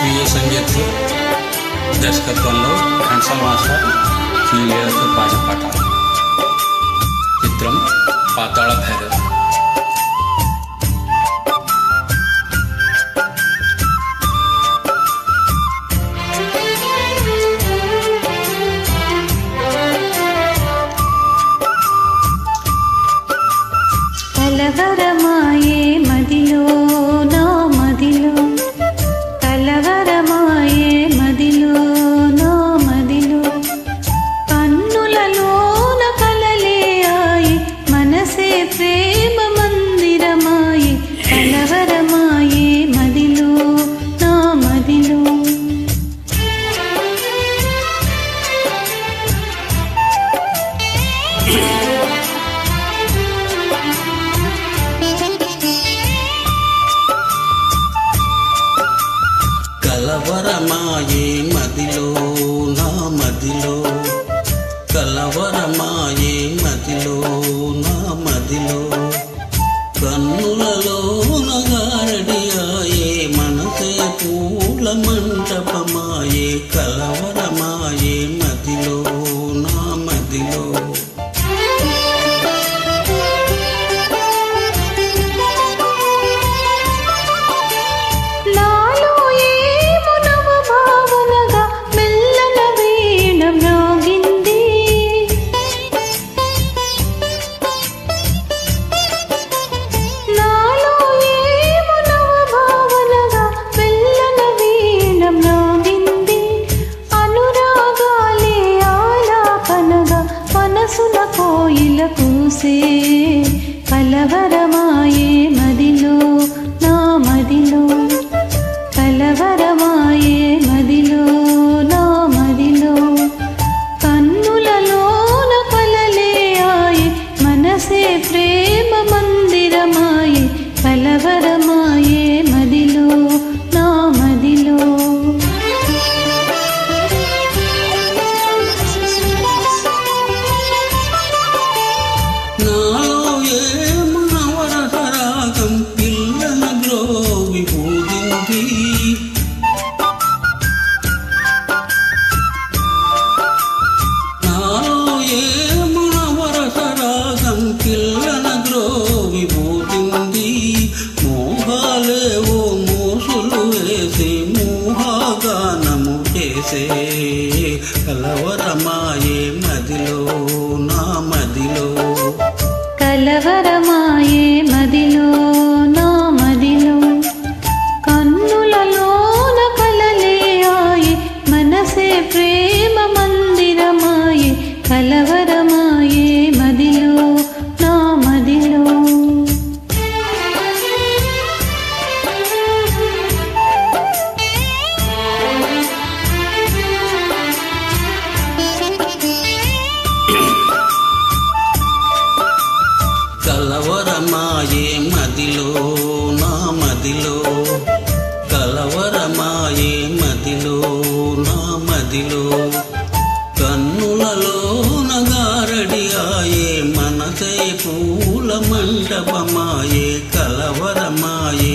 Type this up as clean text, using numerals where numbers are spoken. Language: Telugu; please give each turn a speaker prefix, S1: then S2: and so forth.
S1: స్వీయ సంగీతం దర్శకత్వంలో కన్సల్ మాస్టర్ శ్రీలీలతో పాడిన పాట. చిత్రం పాతాళ భైరవి.
S2: కలవరమాయే మదిలో నా మదిలో, కలవరమాయే మదిలో నా మదిలో, కన్నులలోన కలలే ఆయి మనసే ప్రేమ మందిరమాయే, కలవరమాయే మదిలో నా మదిలో.
S3: కలవరమాయే మదిలో నా మదిలో, కలవరమాయే మదిలో నా మదిలో, కన్నులలో నగారడియాయే మనసే పూల మంటపమాయే, కలవరమాయే మదిలో నా మదిలో. కోయిల కూసే కలవరమాయే మదిలో నా మదిలో, కలవరమాయే మదిలో నా మదిలో, కన్నులలోన కలలే ఆయి మనసే ప్రేమ మందిరమాయే, కలవరమాయే మదిలో నా మదిలో. మోహాలేవో మోసులు వేసి మోహగానము చేసే, కలవరమాయే మదిలో నా మదిలో,
S2: కలవరమాయే మదిలో నా మదిలో, కన్నులలోన కలలే ఆయి మనసే ప్రేమ మందిరమాయే, కలవరమాయే మదిలో నా మదిలో.
S3: కలవరమాయే మదిలో నా మదిలో, కలవరమాయే మదిలో నా మదిలో, కన్నులలో నగారడియాయే మనసే పూల మండపమాయే, కలవరమాయే